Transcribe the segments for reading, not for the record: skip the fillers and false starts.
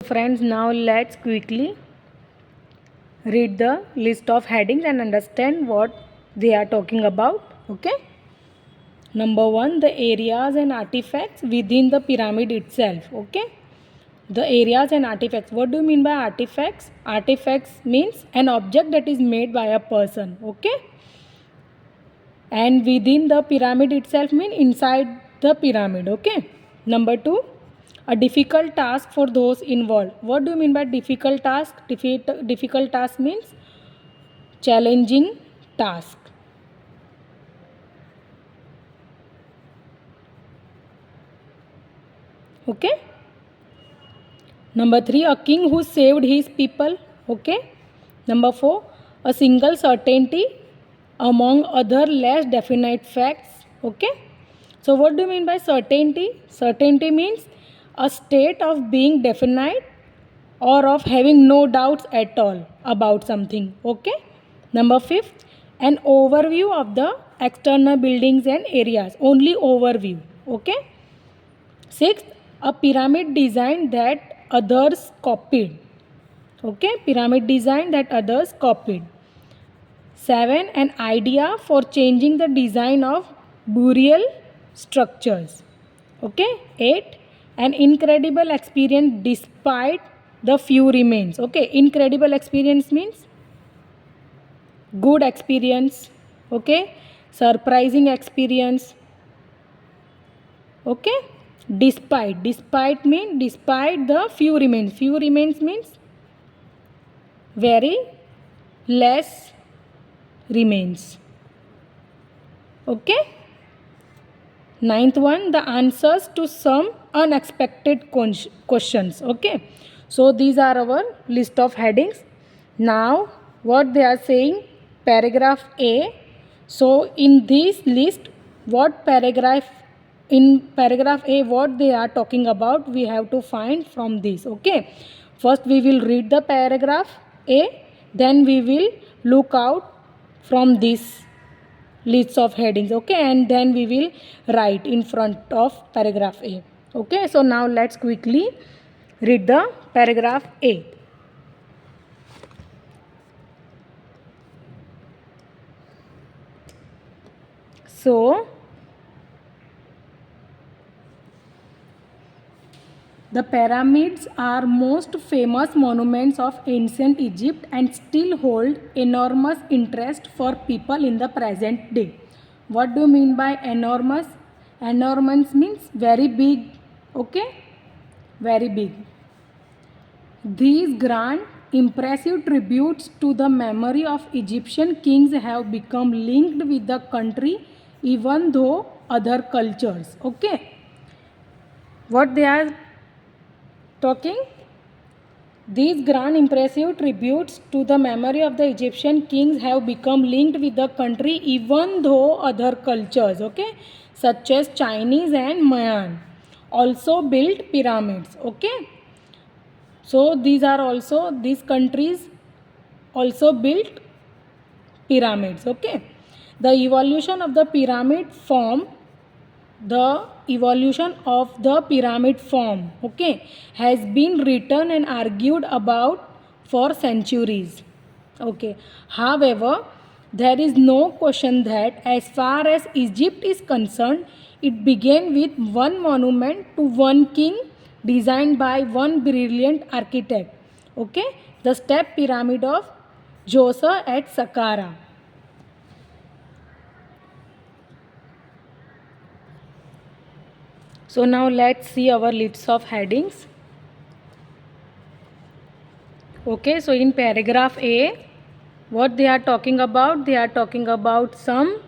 friends, now let's quickly read the list of headings and understand what they are talking about. Okay. Number 1, the areas and artifacts within the pyramid itself. Okay. The areas and artifacts. What do you mean by artifacts? Artifacts means an object that is made by a person. Okay. And within the pyramid itself mean inside the pyramid. Okay. Number 2, a difficult task for those involved. What do you mean by difficult task? Difficult task means challenging task. Okay. Number 3, a king who saved his people. Okay. Number 4, a single certainty among other less definite facts. Okay. So what do you mean by certainty? Certainty means a state of being definite or of having no doubts at all about something. Okay. Number 5, an overview of the external buildings and areas. Only overview. Okay. 6, a pyramid design that others copied. Okay. Pyramid design that others copied. 7, an idea for changing the design of burial structures. Okay. 8, an incredible experience despite the few remains. Okay. Incredible experience means good experience. Okay. Surprising experience. Okay. Despite means despite the few remains. Few remains means very less remains. Okay. 9th one, the answers to some unexpected questions. Okay. So these are our list of headings. Now what they are saying, paragraph A. So in this list, in paragraph A what they are talking about, we have to find from this. Okay. First we will read the paragraph A, then we will look out from this lists of headings. Okay, and then we will write in front of paragraph A. Okay, so now let's quickly read the paragraph A. So the pyramids are most famous monuments of ancient Egypt and still hold enormous interest for people in the present day. What do you mean by enormous? Enormous means very big. Okay? Very big. These grand, impressive tributes to the memory of Egyptian kings have become linked with the country even though other cultures. Okay? What they are talking? These grand impressive tributes to the memory of the Egyptian kings have become linked with the country even though other cultures, okay, such as Chinese and Mayan, also built pyramids. Okay. So these countries also built pyramids. Okay. The evolution of the pyramid form, okay, has been written and argued about for centuries. Okay. However, there is no question that as far as Egypt is concerned, it began with one monument to one king designed by one brilliant architect. Okay. The step pyramid of Djoser at Saqqara. So now let's see our lists of headings. Okay, so in paragraph A, what they are talking about? They are talking about some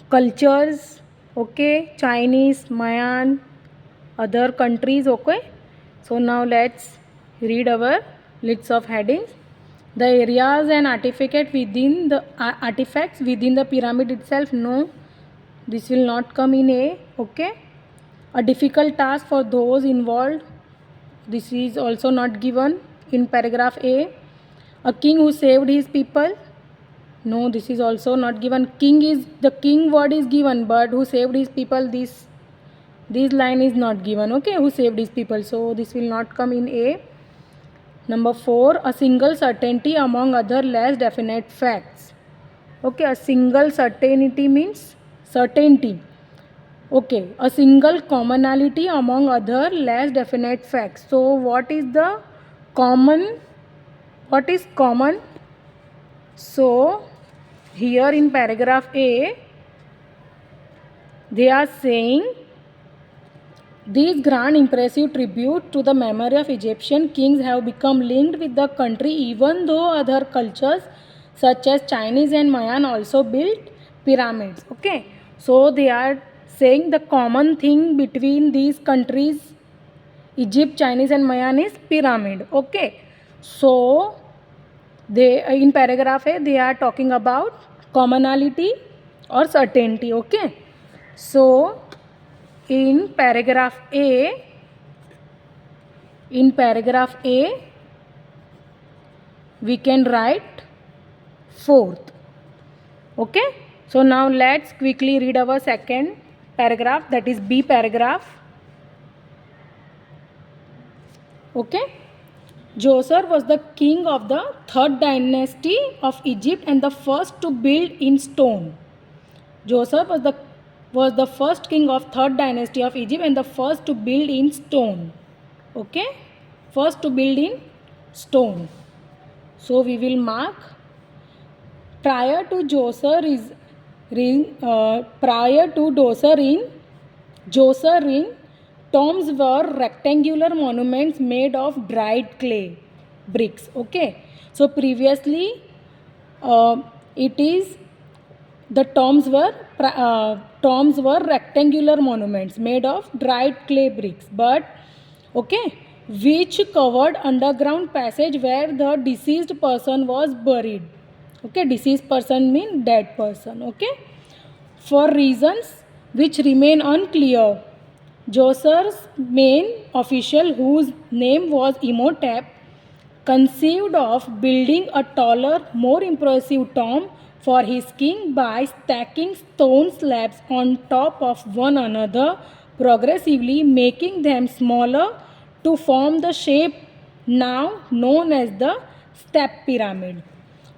cultures, okay, Chinese, Mayan, other countries, okay. So now let's read our lists of headings. The areas and artifacts within the pyramid itself, no, this will not come in A, okay. A difficult task for those involved, this is also not given in paragraph A. A king who saved his people, no, this is also not given. The king word is given, but who saved his people, this line is not given. Okay, who saved his people, so this will not come in A. Number 4, a single certainty among other less definite facts. Okay, a single certainty means certainty. Okay, a single commonality among other less definite facts. So what is the common? What is common? So here in paragraph A, they are saying these grand impressive tribute to the memory of Egyptian kings have become linked with the country even though other cultures such as Chinese and Mayan also built pyramids. Okay, so they are saying the common thing between these countries, Egypt, Chinese and Mayan, is pyramid. Okay, so they in paragraph A they are talking about commonality or certainty. Okay, so in paragraph A, we can write fourth. Okay, so now let's quickly read our second paragraph, that is B paragraph. Okay, Djoser was the king of the third dynasty of Egypt and the first to build in stone. Djoser was the first king of third dynasty of Egypt and the first to build in stone. Okay, first to build in stone. So we will mark prior to Djoser in tombs were rectangular monuments made of dried clay bricks. Okay, so previously it is the tombs were rectangular monuments made of dried clay bricks, but okay, which covered underground passage where the deceased person was buried. Okay, deceased person mean dead person. Okay, for reasons which remain unclear, Djoser's main official, whose name was Imhotep, conceived of building a taller, more impressive tomb for his king by stacking stone slabs on top of one another, progressively making them smaller to form the shape now known as the step pyramid.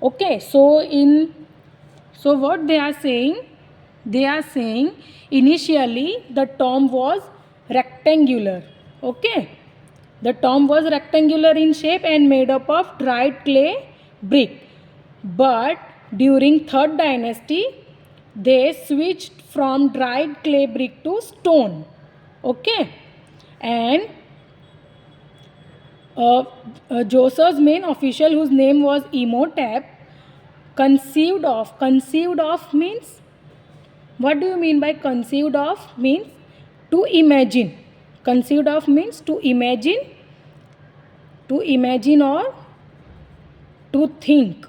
Okay, so what they are saying? They are saying initially the tomb was rectangular. Okay, the tomb was rectangular in shape and made up of dried clay brick. But during third dynasty, they switched from dried clay brick to stone. Okay, and Djoser's main official, whose name was Imhotep, conceived of means, what do you mean by conceived of? Means to imagine. Conceived of means to imagine or to think.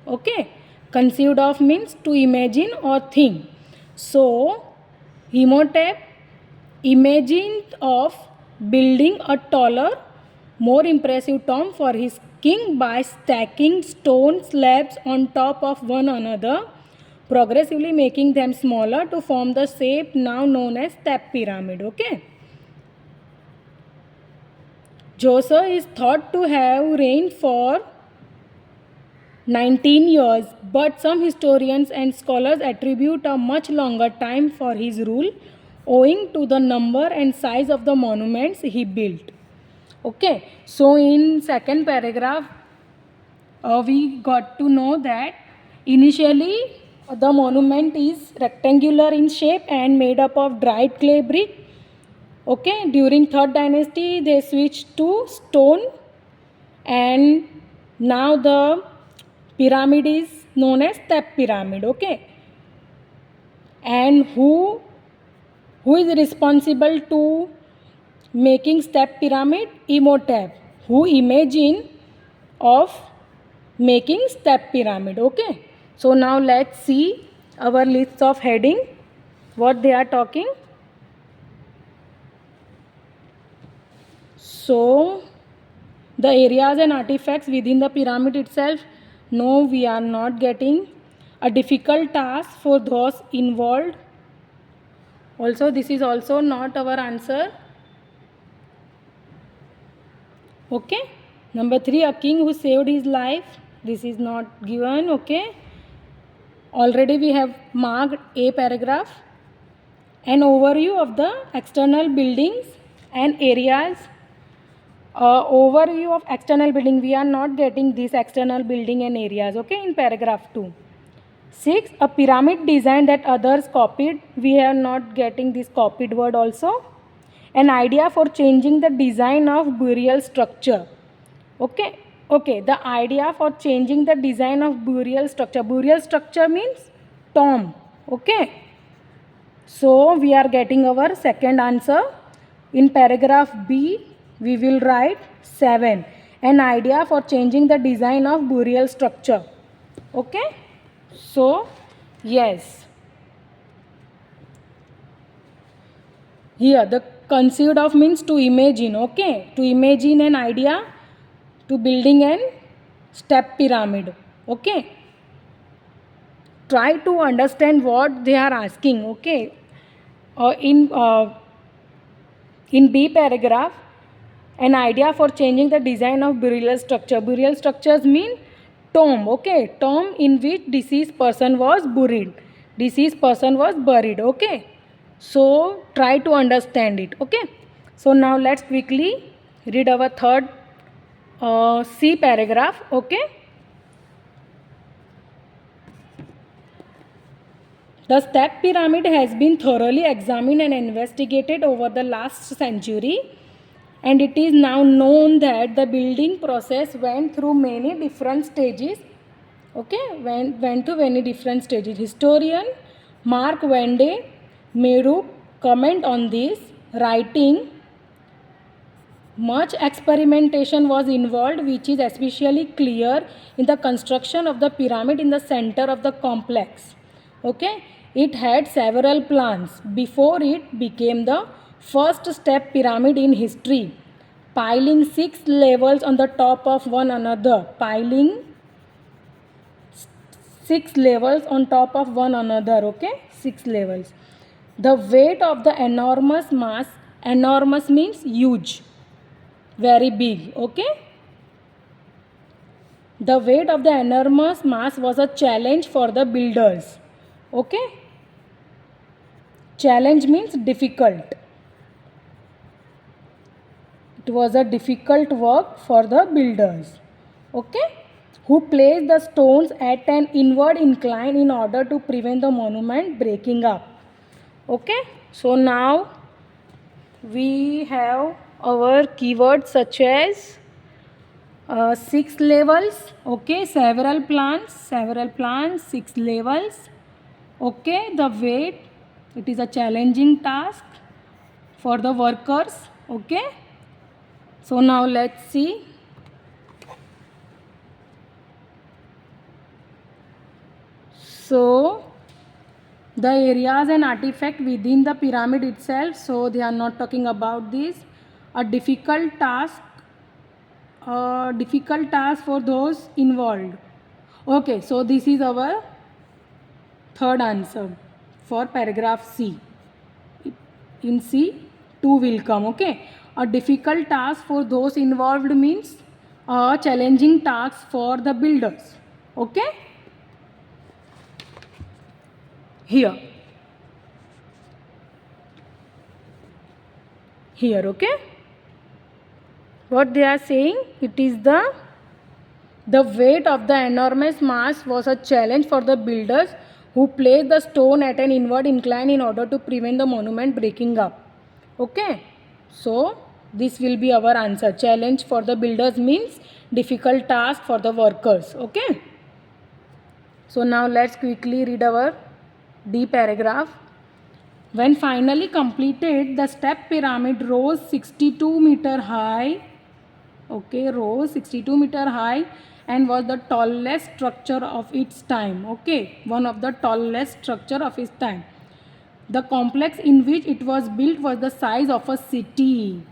Okay, conceived of means to imagine or think. So Imhotep imagined of building a taller, more impressive tomb for his king by stacking stone slabs on top of one another, progressively making them smaller to form the shape now known as step pyramid. Okay, Djoser is thought to have reigned for 19 years, but some historians and scholars attribute a much longer time for his rule, owing to the number and size of the monuments he built. Okay, so in second paragraph, we got to know that initially the monument is rectangular in shape and made up of dried clay brick. Okay, during third dynasty they switched to stone, and now the pyramid is known as step pyramid. Okay, and who is responsible to making step pyramid? Imhotep, who imagined of making step pyramid. Okay, so now let's see our list of heading, what they are talking. So the areas and artifacts within the pyramid itself, no, we are not getting. A difficult task for those involved. Also, this is also not our answer. Okay, Number 3, a king who saved his life. This is not given, okay. Already we have marked a paragraph. An overview of the external buildings and areas. Overview of external building. We are not getting this external building and areas, okay, in paragraph 2. 6, a pyramid design that others copied. We are not getting this copied word also. An idea for changing the design of burial structure. Okay, the idea for changing the design of burial structure. Burial structure means tomb, okay. So we are getting our second answer. In paragraph B, we will write 7. An idea for changing the design of burial structure. Okay. So, yes. Here, the conceived of means to imagine. Okay. To imagine an idea to building an step pyramid. Okay. Try to understand what they are asking. Okay. In B paragraph, an idea for changing the design of burial structure. Burial structures mean tomb, okay. Tomb in which deceased person was buried. Deceased person was buried, okay. So try to understand it, okay. So now let's quickly read our third C paragraph, okay. The step pyramid has been thoroughly examined and investigated over the last century, and it is now known that the building process went through many different stages. Okay, went through many different stages. Historian Mark Wende Meru comment on this, writing, much experimentation was involved, which is especially clear in the construction of the pyramid in the center of the complex. Okay, it had several plans before it became the first step pyramid in history, piling 6 levels on the top of one another, piling 6 levels on top of one another, okay, 6 levels. The weight of the enormous mass, enormous means huge, very big, okay. The weight of the enormous mass was a challenge for the builders, okay. Challenge means difficult. It was a difficult work for the builders, okay, who placed the stones at an inward incline in order to prevent the monument breaking up, okay. So now we have our keywords such as 6 levels, okay, several plans, 6 levels, okay. The weight, it is a challenging task for the workers, okay. So now let's see. So the areas and artifact within the pyramid itself, so they are not talking about this. A difficult task for those involved. Okay, so this is our third answer for paragraph C. In C, 2 will come, okay. A difficult task for those involved means a challenging task for the builders, okay. Here, okay. What they are saying, it is the weight of the enormous mass was a challenge for the builders who placed the stone at an inward incline in order to prevent the monument breaking up, okay. So this will be our answer. Challenge for the builders means difficult task for the workers, okay. So now let's quickly read our D paragraph. When finally completed, the step pyramid rose 62-meter high, okay, rose 62-meter high, and was the tallest structure of its time, okay, one of the tallest structure of its time. The complex in which it was built was the size of a city,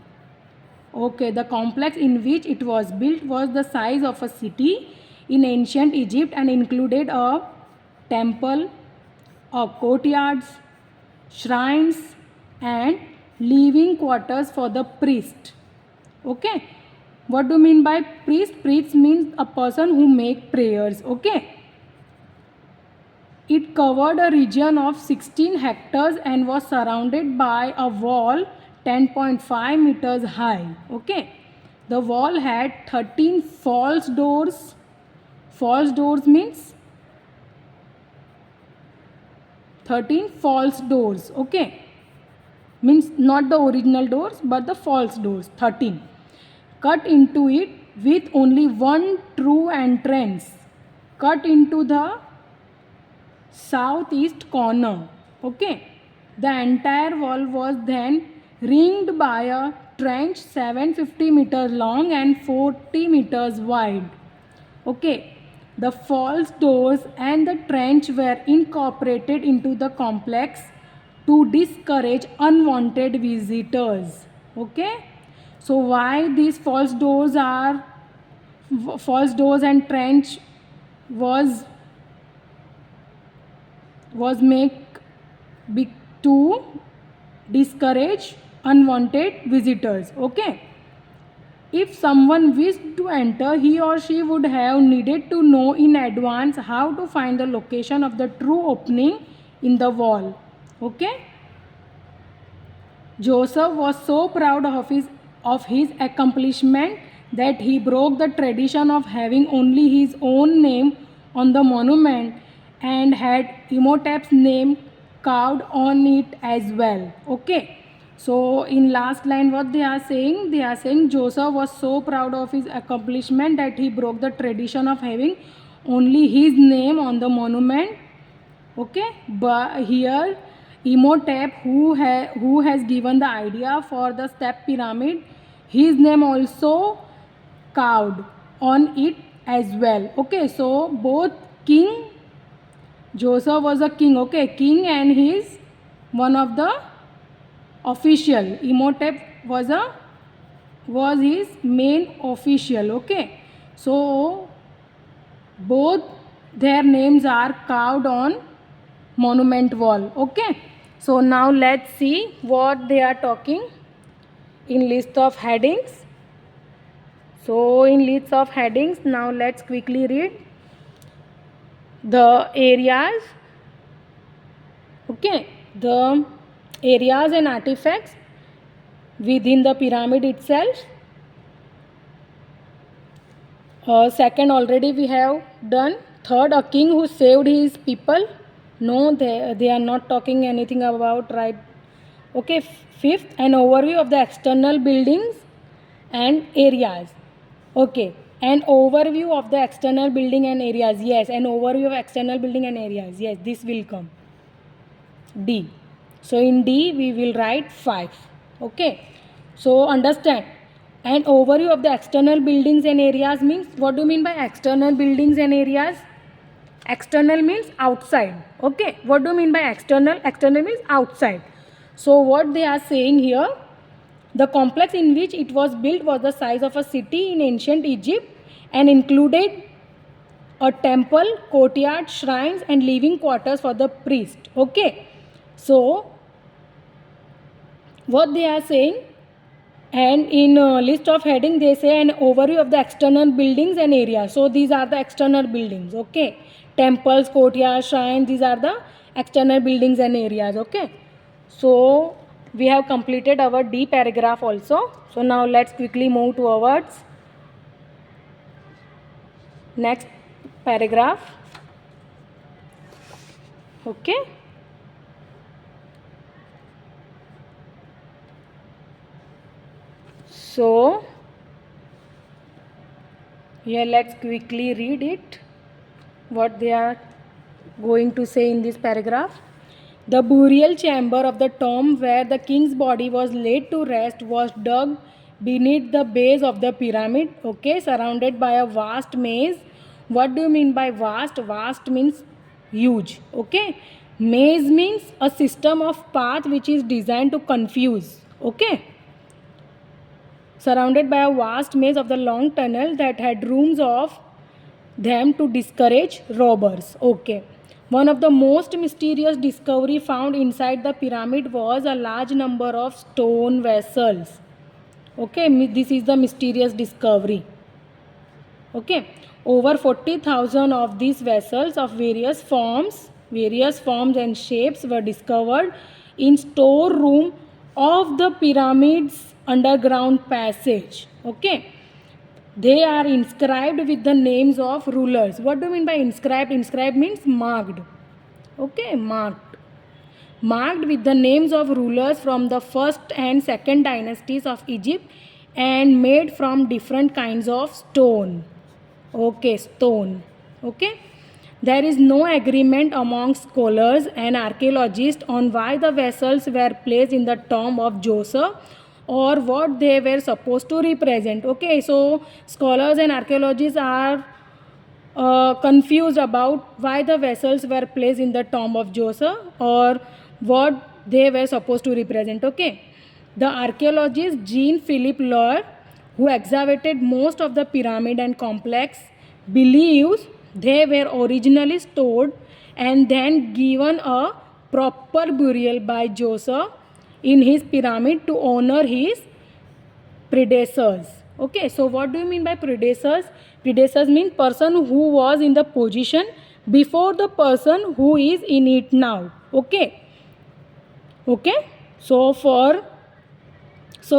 okay. The complex in which it was built was the size of a city in ancient Egypt and included a temple, courtyards, shrines, and living quarters for the priest, okay. What do you mean by priest? Priest means a person who make prayers. Okay. It covered a region of 16 hectares and was surrounded by a wall 10.5 meters high. Okay. The wall had 13 false doors. False doors means 13 false doors. Okay. Means not the original doors but the false doors. 13. Cut into it with only one true entrance. Cut into the southeast corner. Okay. The entire wall was then ringed by a trench 750 meters long and 40 meters wide. Okay. The false doors and the trench were incorporated into the complex to discourage unwanted visitors. Okay. So why these false doors and trench was made to discourage unwanted visitors. Okay. If someone wished to enter, he or she would have needed to know in advance how to find the location of the true opening in the wall. Okay. Joseph was so proud of his accomplishment that he broke the tradition of having only his own name on the monument and had Imhotep's name carved on it as well. Okay. So in last line what they are saying? They are saying Joseph was so proud of his accomplishment that he broke the tradition of having only his name on the monument. Okay. But here Imhotep, who has given the idea for the step pyramid, his name also carved on it as well. Okay. So both king, Joseph was a king. Okay. King and his one of the official. Imhotep was his main official. Okay. So both their names are carved on monument wall. Okay. So now let's see what they are talking in list of headings. So in list of headings, now let's quickly read the areas. Okay. The areas and artifacts within the pyramid itself. Second, already we have done. Third, a king who saved his people. No, they are not talking anything about, right? Okay. Fifth, an overview of the external buildings and areas. Okay. An overview of the external building and areas. Yes, an overview of external building and areas. Yes, this will come. D. So in D we will write 5. Okay. So understand. An overview of the external buildings and areas means, what do you mean by external buildings and areas? External means outside. Okay. What do you mean by external? External means outside. So what they are saying here, the complex in which it was built was the size of a city in ancient Egypt and included a temple, courtyard, shrines and living quarters for the priest. Okay. So what they are saying, and in list of heading they say an overview of the external buildings and areas. So these are the external buildings. Okay. Temples, courtyards, shrines, these are the external buildings and areas. Okay. So we have completed our D paragraph also. So now let's quickly move towards next paragraph. Okay. So here let's quickly read it, what they are going to say in this paragraph. The burial chamber of the tomb where the king's body was laid to rest was dug beneath the base of the pyramid. Okay, surrounded by a vast maze. What do you mean by vast? Vast means huge. Okay. Maze means a system of path which is designed to confuse. Okay. Surrounded by a vast maze of the long tunnel that had rooms of them to discourage robbers. Okay. One of the most mysterious discovery found inside the pyramid was a large number of stone vessels. Okay, this is the mysterious discovery. Okay, over 40,000 of these vessels of various forms and shapes were discovered in storeroom of the pyramid's underground passage. Okay, they are inscribed with the names of rulers. What do you mean by inscribed? Inscribed means marked. Okay, marked with the names of rulers from the first and second dynasties of Egypt and made from different kinds of stone. Okay, stone. Okay, there is no agreement among scholars and archaeologists on why the vessels were placed in the tomb of Joseph or what they were supposed to represent. Okay, so scholars and archaeologists are confused about why the vessels were placed in the tomb of Joseph or what they were supposed to represent. Okay, the archaeologist Jean Philippe Lohr, who excavated most of the pyramid and complex, believes they were originally stored and then given a proper burial by Joseph in his pyramid to honor his predecessors. Okay, so what do you mean by predecessors? Predecessors mean person who was in the position before the person who is in it now. Okay, so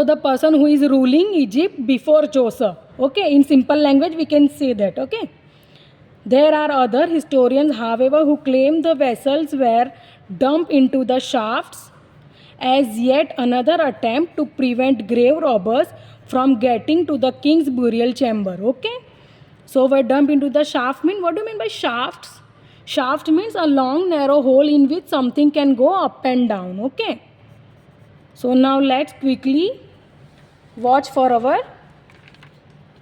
the person who is ruling Egypt before Joseph. Okay, in simple language we can say that. Okay, there are other historians, however, who claim the vessels were dumped into the shafts as yet another attempt to prevent grave robbers from getting to the king's burial chamber. Okay, so were dumped into the shaft mean, what do you mean by shafts? Shaft means a long narrow hole in which something can go up and down. Okay, so now let's quickly watch for our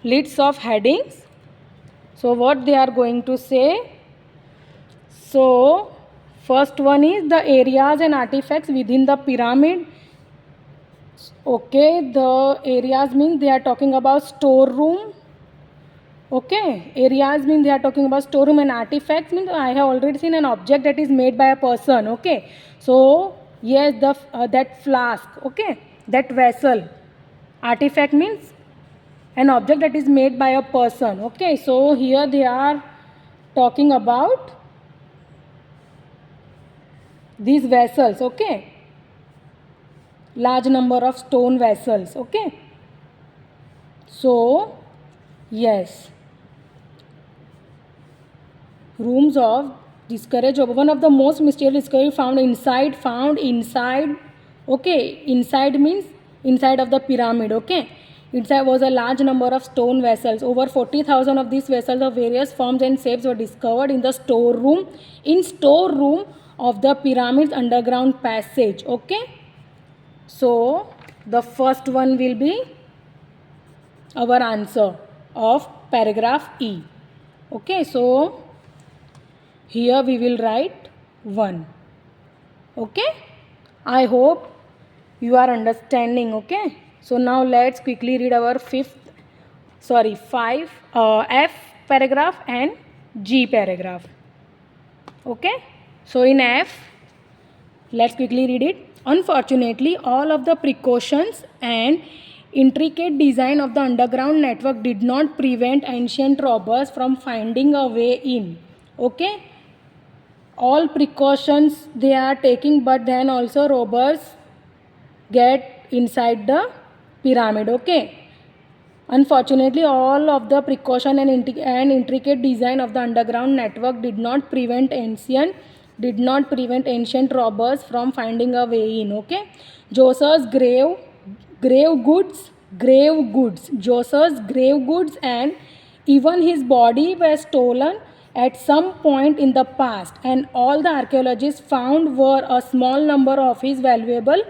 lists of headings. So what they are going to say? So first one is the areas and artifacts within the pyramid. Okay, the areas mean they are talking about storeroom. Okay, areas mean they are talking about storeroom, and artifacts means I have already seen an object that is made by a person. Okay, so yes, that flask. Okay, that vessel. Artifact means an object that is made by a person. Okay, so here they are talking about these vessels. Okay, large number of stone vessels. Okay, so yes, rooms of discourage of one of the most mysterious discovery found inside. Okay, inside means inside of the pyramid. Okay, inside was a large number of stone vessels. Over 40,000 of these vessels of various forms and shapes were discovered in the storeroom of the pyramid's underground passage. Okay, so the first one will be our answer of paragraph E. Okay, so here we will write 1. Okay, I hope you are understanding. Okay, so now let's quickly read our 5 F paragraph and G paragraph. Okay, so in F, let's quickly read it. Unfortunately, all of the precautions and intricate design of the underground network did not prevent ancient robbers from finding a way in. Okay, all precautions they are taking, but then also robbers get inside the pyramid. Okay, unfortunately, all of the precaution and intricate design of the underground network did not prevent ancient robbers from finding a way in. Okay, Joseph's grave goods, Joseph's grave goods and even his body were stolen at some point in the past, and all the archaeologists found were a small number of his valuable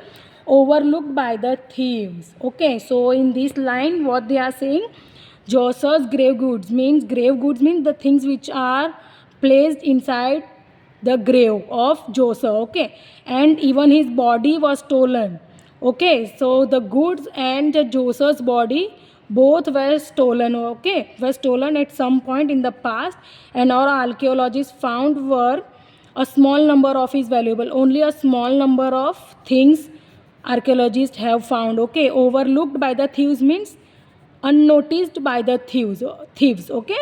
overlooked by the thieves. Okay, so in this line what they are saying, Joseph's grave goods means the things which are placed inside the grave of Joseph. Okay, and even his body was stolen. Okay, so the goods and the Joseph's body both were stolen. Okay, were stolen at some point in the past, and our archaeologists found were a small number of his valuable, only a small number of things archaeologists have found. Okay, overlooked by the thieves means unnoticed by the thieves. Okay,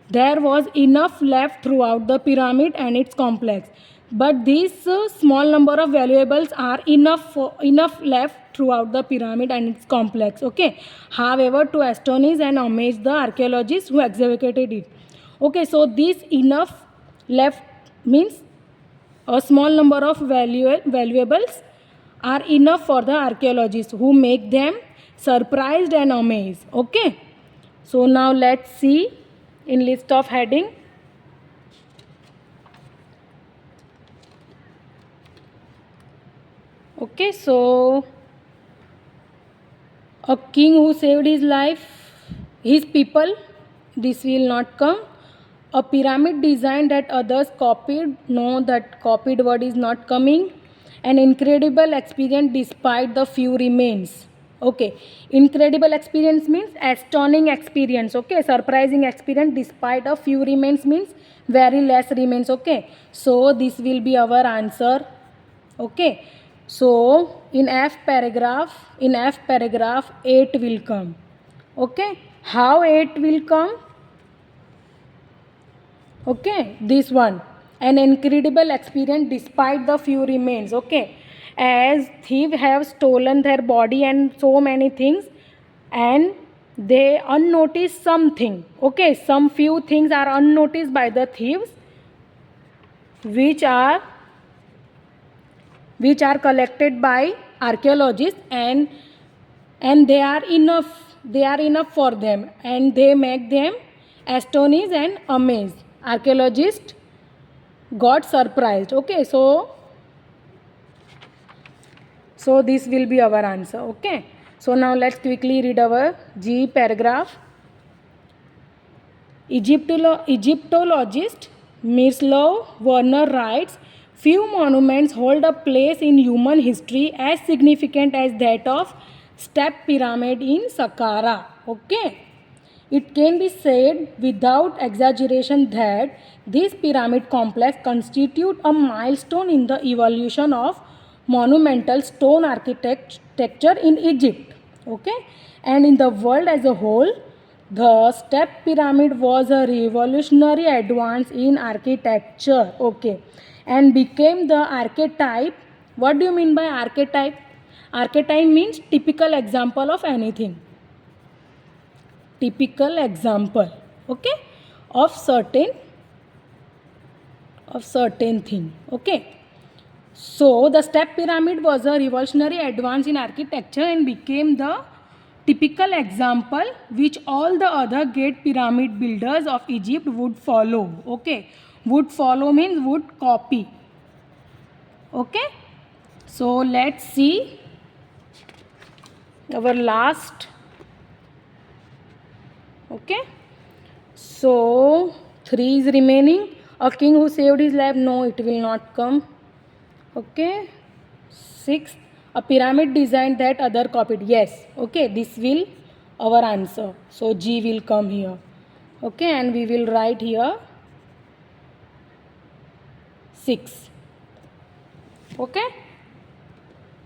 there was enough left throughout the pyramid and its complex, but these small number of valuables are enough left throughout the pyramid and its complex. Okay, however, to astonish and amaze the archaeologists who excavated it. Okay, so this enough left means a small number of valuables are enough for the archaeologists who make them surprised and amazed. Okay, so now let's see in list of heading. Okay, so a king who saved his life, his people, this will not come. A pyramid design that others copied, no, that copied word is not coming. An incredible experience despite the few remains. Okay, incredible experience means astonishing experience. Okay, surprising experience despite a few remains means very less remains. Okay, so this will be our answer. Okay, so in F paragraph 8 will come. Okay, how 8 will come? Okay, this one, an incredible experience despite the few remains. Okay, as thieves have stolen their body and so many things, and they unnoticed something. Okay, some few things are unnoticed by the thieves, which are collected by archaeologists, and they are enough for them, and they make them astonished and amazed. Archaeologists got surprised. Okay, so this will be our answer. Okay, so now let's quickly read our G paragraph. Egyptologist Miroslav Werner writes, few monuments hold a place in human history as significant as that of Step Pyramid in Saqqara. Okay, it can be said without exaggeration that this pyramid complex constitutes a milestone in the evolution of monumental stone architecture in Egypt. Okay, and in the world as a whole. The step pyramid was a revolutionary advance in architecture. Okay, and became the archetype. What do you mean by archetype? Archetype means typical example of anything. Typical example. Okay, of certain thing. Okay. So the step pyramid was a revolutionary advance in architecture and became the typical example which all the other great pyramid builders of Egypt would follow. Okay, would follow means would copy. Okay, so let's see our last. Okay, so 3 is remaining. A king who saved his life, no, it will not come. Okay, 6, a pyramid design that other copied, yes. Okay, this will our answer, so G will come here. Okay, and we will write here 6. Okay,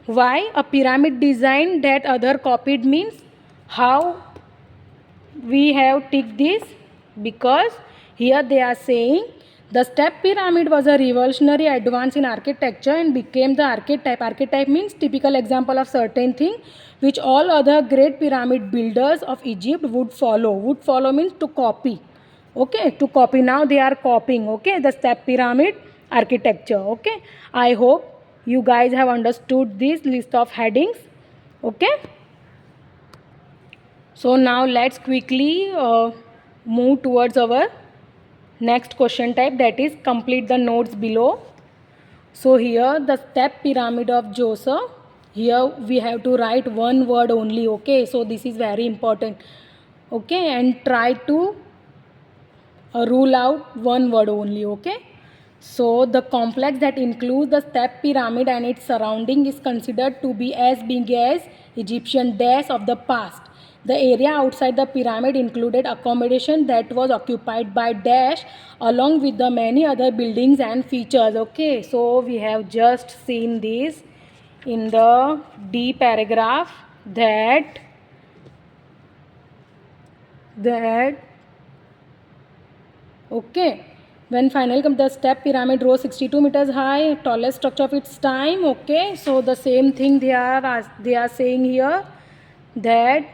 why a pyramid design that other copied means how we have ticked this, because here they are saying the step pyramid was a revolutionary advance in architecture and became the archetype. Archetype means typical example of certain thing which all other great pyramid builders of Egypt would follow. Would follow means to copy. Okay, to copy. Now they are copying. Okay, the step pyramid architecture. Okay, I hope you guys have understood this list of headings. Okay, so now let's quickly move towards our next question type, that is complete the notes below. So here the step pyramid of Djoser, here we have to write one word only. Okay, so this is very important. Okay, and try to rule out one word only. Okay, so the complex that includes the step pyramid and its surrounding is considered to be as big as Egyptian days of the past. The area outside the pyramid included accommodation that was occupied by dash along with the many other buildings and features. Okay, so we have just seen this in the D paragraph that okay, when finally come the step pyramid rose 62 meters high, tallest structure of its time. Okay, so the same thing they are saying here, that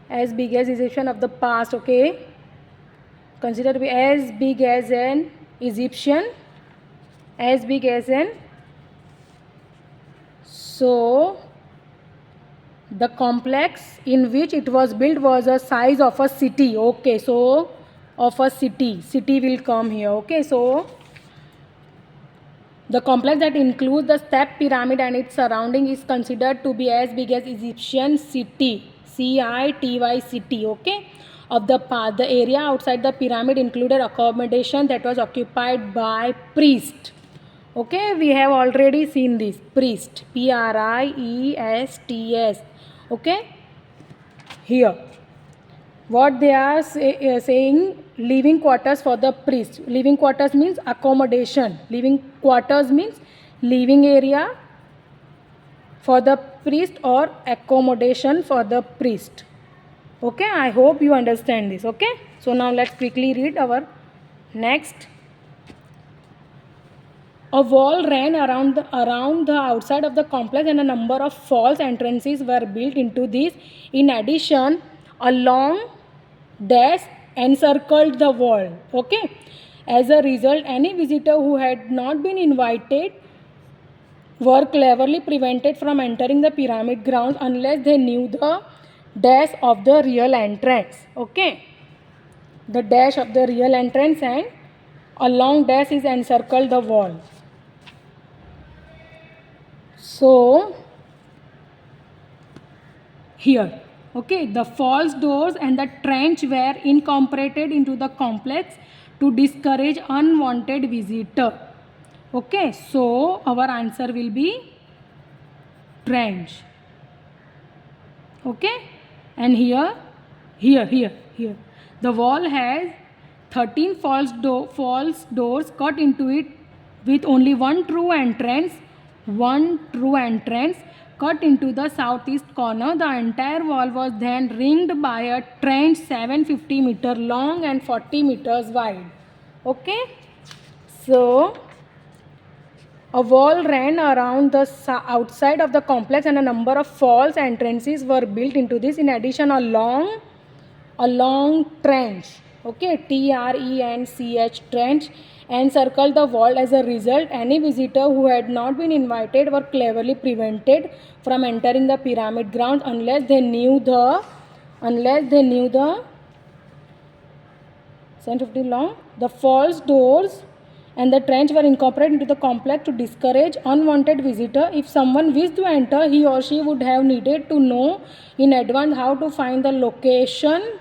as big as Egyptian of the past. Okay, considered to be as big as an Egyptian, as big as an. So the complex in which it was built was a size of a city. Okay, so of a city will come here. Okay, so the complex that includes the step pyramid and its surrounding is considered to be as big as Egyptian city, CITY city. Okay, of the past. The area outside the pyramid included accommodation that was occupied by priest. Okay, we have already seen this, priest, PRIESTS. Okay, here what they are saying, living quarters for the priest. Living quarters means accommodation. Living quarters means living area for the priest or accommodation for the priest. Okay, I hope you understand this. Okay, so now let's quickly read our next. A wall ran around the outside of the complex and a number of false entrances were built into this. In addition, a long dash encircled the wall. Okay. As a result, any visitor who had not been invited were cleverly prevented from entering the pyramid grounds unless they knew the dash of the real entrance. Okay. The dash of the real entrance and a long dash is encircled the wall. So here, okay, the false doors and the trench were incorporated into the complex to discourage unwanted visitor. Okay, so our answer will be trench. Okay, and here, the wall has 13 false doors cut into it with only one true entrance cut into the southeast corner. The entire wall was then ringed by a trench 750 meter long and 40 meters wide. Okay, so a wall ran around the outside of the complex and a number of false entrances were built into this. In addition, a long trench, okay, TRENCH trench, encircled the wall. As a result, any visitor who had not been invited were cleverly prevented from entering the pyramid grounds unless they knew the 750 long. The false doors and the trench were incorporated into the complex to discourage unwanted visitor. If someone wished to enter, he or she would have needed to know in advance how to find the location.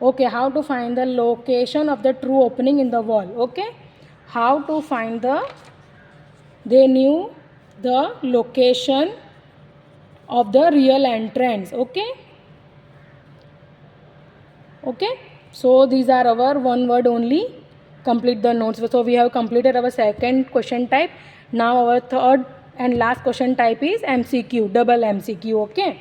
Okay, how to find the location of the true opening in the wall. Okay, how to find they knew the location of the real entrance. Okay, so these are our one word only. Complete the notes. So we have completed our second question type. Now our third and last question type is MCQ, double MCQ. Okay,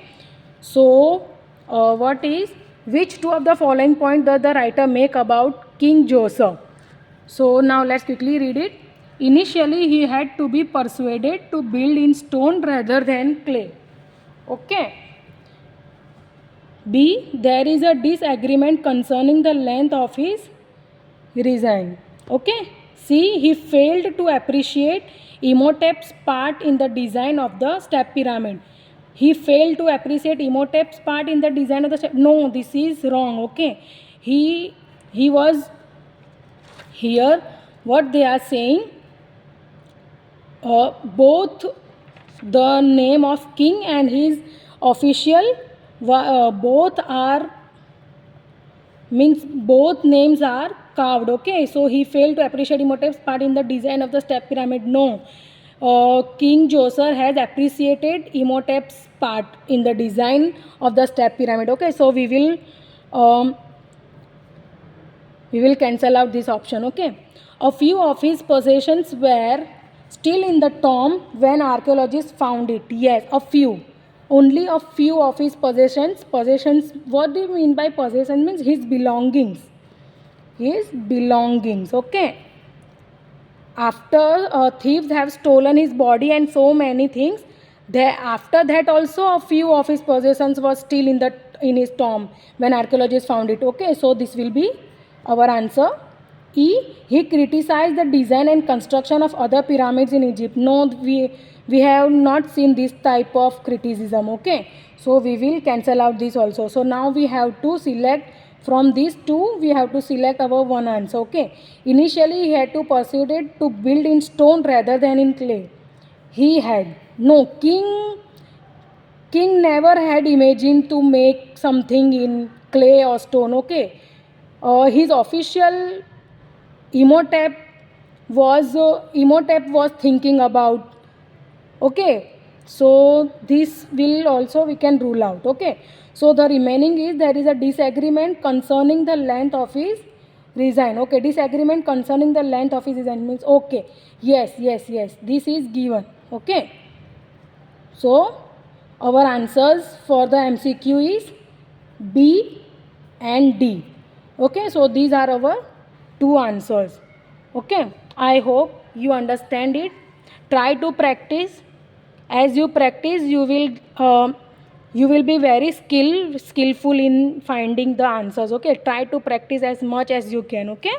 so what is, which two of the following points does the writer make about King Joseph? So now let's quickly read it. Initially, he had to be persuaded to build in stone rather than clay. Okay. B, there is a disagreement concerning the length of his resign. Okay. C, he failed to appreciate Imhotep's part in the design of the step pyramid. He failed to appreciate Imhotep's part in the design of the step. No, this is wrong. Okay. He was here. What they are saying, both the name of king and his official both names are carved. Okay, so he failed to appreciate Imhotep's part in the design of the step pyramid. No, King Joseph has appreciated Imhotep's part in the design of the step pyramid. Okay, so we will cancel out this option. Okay, a few of his possessions were Still in the tomb when archaeologists found it. Yes, a few. Only a few of his possessions. Possessions, what do you mean by possessions? Means his belongings. His belongings, okay. After thieves have stolen his body and so many things, after that also a few of his possessions was still in his tomb when archaeologists found it. Okay, so this will be our answer. E. He criticized the design and construction of other pyramids in Egypt. No, we have not seen this type of criticism. Okay, so we will cancel out this also. So now we have to select from these two. We have to select our one answer. Okay, initially he had to pursue it to build in stone rather than in clay. He had no king never had imagined to make something in clay or stone. Okay, his official Imhotep was thinking about. Okay, so this will also we can rule out. Okay, so the remaining is there is a disagreement concerning the length of his resign. Okay, disagreement concerning the length of his resign means okay, yes, this is given. Okay, so our answers for the MCQ is B and D. Okay, so these are our two answers. Okay, I hope you understand it. Try to practice. As you practice, you will be very skillful in finding the answers. Okay, try to practice as much as you can. Okay.